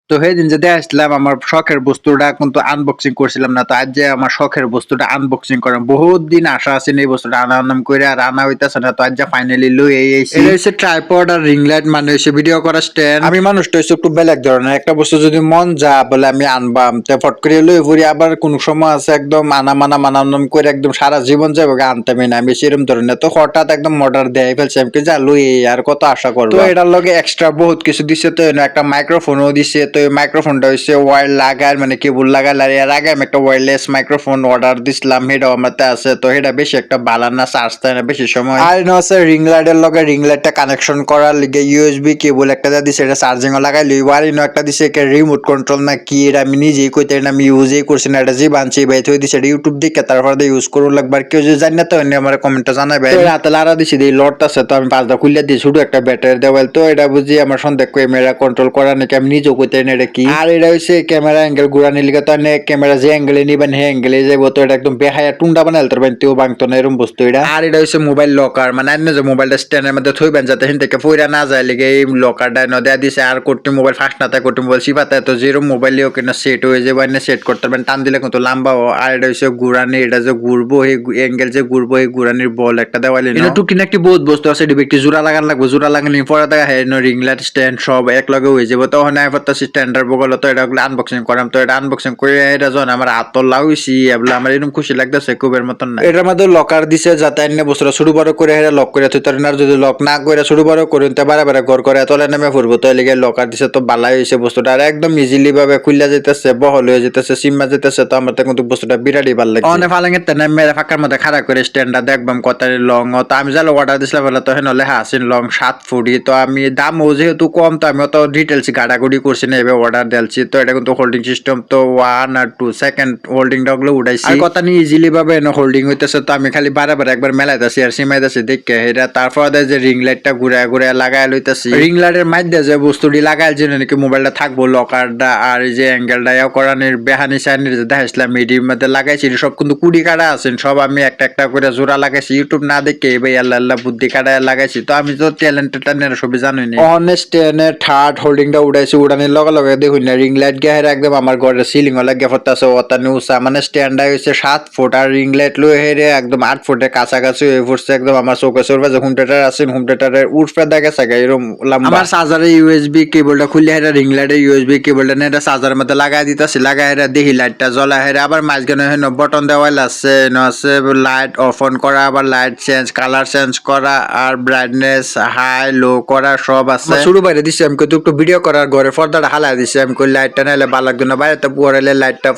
তো সেদিন যে আসলাম আমার শখের বস্তুটা কিন্তু আনবক্সিং করছিলাম না, তো আজ যে আমার শখের বস্তুটা আনবক্সিং করাম বহুত দিন আশা আছে এই বস্তুটা আনাম করে আর আনা হইতাছে না, তো আজ যা ফাইনালি লই এইছি। এটা হচ্ছে ট্রাইপড আর রিং লাইট, মানে হচ্ছে ভিডিও করার স্ট্যান্ড। আমি মানুষটা হচ্ছে একটু বেলেগ ধরনের, একটা বস্তু যদি মন যা বলে আমি আনবাম তো ফট করে লই পড়ি, আবার কোন সময় আছে একদম মানাম করে একদম সারা জীবন যাবে আনতামই না, আমি সেরকম ধরনের। তো হঠাৎ একদম অর্ডার দেয় ফেলছি আমি, যা লই আর কত আশা করবো। তো এটার লগে এক্সট্রা বহুত কিছু দিছে, তো একটা মাইক্রোফোনও দিছে। তো এই মাইক্রোফোনটা হচ্ছে ওয়্যার লাগায়, মানে কেবল লাগায়, এর আগে আমি একটা ওয়্যারলেস মাইক্রোফোন অর্ডার দিছিলাম, সেটাও আমারতে আছে। তো এটা বেশি একটা বালা না, চার্জ দেয় না বেশি সময়। আর আছে রিং লাইটের লগে রিং লাইটটা কানেকশন করার লিগে ইউএসবি কেবল একটা দিছে, এটা চার্জিংও লাগাই লই। আর একটা দিছে রিমোট কন্ট্রোল না কি, এটা আমি নিজেই কইতে না, আমি ইউজই করছি না, এটা যে বানছি ভাই থই দিছে, এটা ইউটিউব দেখে তারপর ইউজ করুন লাগবে। আর কেউ যদি জানি না তো আমার কমেন্টে জানাবে। রাতে লারা দিছি এই লট আছে, তো আমি পাঁচটা খুলে দিই, শুধু একটা ব্যাটারি দেওয়াল। তো এটা বুঝি আমার সন্দেহ ক্যামেরা কন্ট্রোল করা নাকি, আমি নিজেও কইতে না এটা কি। আর এটা হচ্ছে ক্যামেরা অ্যাঙ্গেল ঘুরানি লিগে, তো ক্যামেরা যে অ্যাঙ্গেলে নিবেন হে অ্যাঙ্গেলে যাবো। তো এটা একদম বেহায়া টুন্ডা বানাইতে পারবেন, তেও ভাঙতো না এরকম বস্তু এটা। আর এটা হচ্ছে মোবাইল লকার, মানে আপনি যে মোবাইলটা স্ট্যান্ডের মধ্যে থইবেন যাতে হেন থেকে ফইরা না যায় লিগে এই লকারটা দেয়া দিছে। আর করতে মোবাইল ফাস্ট না থাকে, করতে মোবাইল সিপাতে, তো যেরকম মোবাইলেও কিনা সেট হয়ে যাবে, সেট করতে পারবেন, টান দিলে কিন্তু লাম্বাও। আর এটা হচ্ছে ঘুরানি, এটা যে ঘুরবো এই অ্যাঙ্গেল যে ঘুরবো এই ঘুরানির বল একটা দেওয়ালি না। টুকিনাকি বহুত বস্তু আছে, একটি জোড়া লাগান লাগবে, জোড়া লাগানি পরে দেখা হয় রিং লাইট স্ট্যান্ড সব এক লগে হয়ে যাবে। তখন আমি পারতাছি স্ট্যান্ডার বগল, তো এটা আনবক্সিং করাম। তো এটা আনবক্সিং করে এটা যখন আমার হাত লাগাইছি এবলা আমার এরকম খুশি লাগতেছে কুবের মতন না। এটার মধ্যে লকার দিছে যাতে অন্য বছর ছোট বড় করে এটা লক করে থইতে পারেন। আর যদি লক না করে ছোট বড় করুন তে বারে বারে ঘর করে তলে নেমে ফুরবো, তো এলিগে লকার দিছে, তো বালাই হয়েছে বস্তুটা। আর একদম ইজিলি ভাবে খুললা যেতেছে, বহল হয়ে যেতেছে, সিম্মা যেতেছে। তো আমার কিন্তু বস্তুটা বিরাটই ভালো লাগছে। অনেক ফালাঙ্গের তেনে মেরে ফাঁকার মধ্যে খাড়া করে স্ট্যান্ডটা দেখবাম কত লং। তো আমি যাই অর্ডার দিছিলাম বলে, তো হেন লেখা আসেন লং 7 ফুটি। তো আমি দামও যেহেতু কম, তো আমি অত ডিটেলস গাড়াগুড়ি করছি না, এবার অর্ডার দিয়েছি। তো এটা কিন্তু হোল্ডিং সিস্টেম, তো 1 আর 2 সেকেন্ড হোল্ডিংটা ওগুলো উঠাইছি। আর কথা নিয়ে ইজিলি ভাবে হোল্ডিং হইতেছে, তো আমি খালি বারে একবার মেলাইতেছি আর সিমাইতেছি দেখে এটা। তারপর যে রিং লাইটটা ঘুরে ঘুরে লাগাই লইতেছি। রিং লাইটের মাধ্যমে যে বস্তুটি লাগাই যে নাকি মোবাইলটা থাকবো লকারটা আর এই যে অ্যাঙ্গেলটা করানির বেহানি সাইনির যে দেখাইছিলাম মিডির মধ্যে লাগাইছি, সব কিন্তু কুড়ি কাটা আছেন, সব আমি একটা করে জোড়া লাগাইছি। ইউটিউব না দেখে ভাই আল্লাহ বুদ্ধি কাটায় লাগাইছি। তো আমি তো ট্যালেন্টেড সবই জানি না। অনেস্ট টেনের থার্ড হোল্ডিংটা উঠাইছি, উড়ানির লগে লগে দেখুন না রিং লাইট গিয়ে একদম আমার ঘরের সিলিং লাগে ফটাছে ওতানি উষা, মানে স্ট্যান্ডটা হচ্ছে 7 ফুট আর রিং লাইট লই হেরে একদম 8 ফুটের কাছাকাছি হয়ে পড়ছে একদম আমার চোখে চোরবে। যে হোম থিয়েটার আছেন, হোম থিয়েটারের উঠফে দেখা থাকে এরকম লম্বা। আমার চার্জারের ইউএসবি কেবলটা খুলে হেরে রিং লাইটের ইউএসবি কেবলটা নিয়ে এটা চার্জারের মধ্যে লাগাই দিতেছি, লাগাই হেরে দেখি লাইটটা জ্বলা হেরে। আবার মাঝখানে হেন বটন দেওয়াল আছে, আছে লাইট অফ অন করা, আবার লাইট চেঞ্জ কালার চেঞ্জ করা, আর ব্রাইটনেস হাই লো করা সব আছে। শুরু বাইরে দিছি আমি কিন্তু একটু ভিডিও করার ঘরে পর্দাটা হালাই দিছি আমি, কই লাইটটা নাইলে ভালো লাগতো না, বাইরে পুয়ারাইলে লাইটটা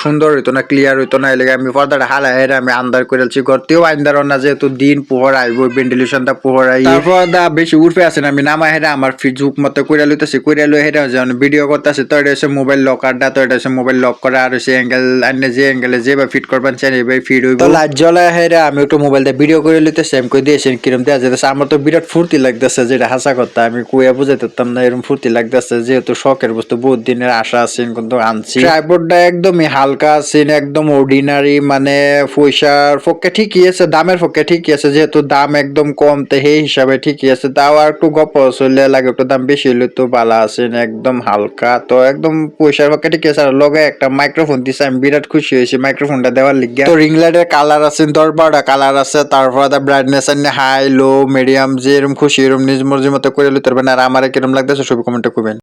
সুন্দর হইতো না, ক্লিয়ার হইতো না, এলাকা আমি পর্দাটা হালাই হেরে আমি আন্দার করেছি। ঘরতেও আন্দার না, যেহেতু দিন পোহর আইব ভেন্টিলেশনটা পোহর আই। তারপর বেশি উঠে আসেন আমি নামা হেরে আমার ঝুঁক মতো করে লইতেছি, করে লই হেরে যখন ভিডিও করতেছি। তো এটা হচ্ছে মোবাইল লকারটা, তো এটা হচ্ছে মোবাইল লক করা। আর হচ্ছে অ্যাঙ্গেল আনে যে অ্যাঙ্গেলে যেভাবে ফিট করবেন চাই এইভাবে ফিট হইব। তো লাইট জ্বলা হেরে আমি একটু মোবাইল দিয়ে ভিডিও করে লইতেছি, আমি কই দিয়েছেন কিরম দেওয়া যেতেছে। আমার তো বিরাট ফুর্তি লাগতেছে, যেটা হাসা কথা আমি কুয়া বুঝাইতে পারতাম না, এরকম ফুর্তি লাগতেছে। যেহেতু শখের বস্তু বহুত দিনের আশা আছে কিন্তু আনছি। ট্রাইপডটা একদমই হালকা আছে, একদম অর্ডিনারি, মানে পয়সার পক্ষে ঠিকই আছে, দামের পক্ষে ঠিকই আছে, যেহেতু দাম একদম কম তো সেই হিসাবে ঠিকই আছে। তাও আর একটু গপ চলে লাগে, একটু দাম বেশি হলে তো ভালো আছে, একদম হালকা, তো একদম পয়সার পক্ষে ঠিকই আছে। আর লগে একটা মাইক্রোফোন দিছে, আমি বিরাট খুশি হয়েছি মাইক্রোফোনটা দেওয়ার লিগে। তো রিং লাইটের কালার আছে 10-12টা কালার আছে। তারপর ব্রাইটনেস হাই লো মিডিয়াম, যে এরকম খুশি এরকম নিজ মর্জির মতো করে লইতে পারবেন। আর আমার কিরকম লাগতেছে সবই কমেন্টে করবেন।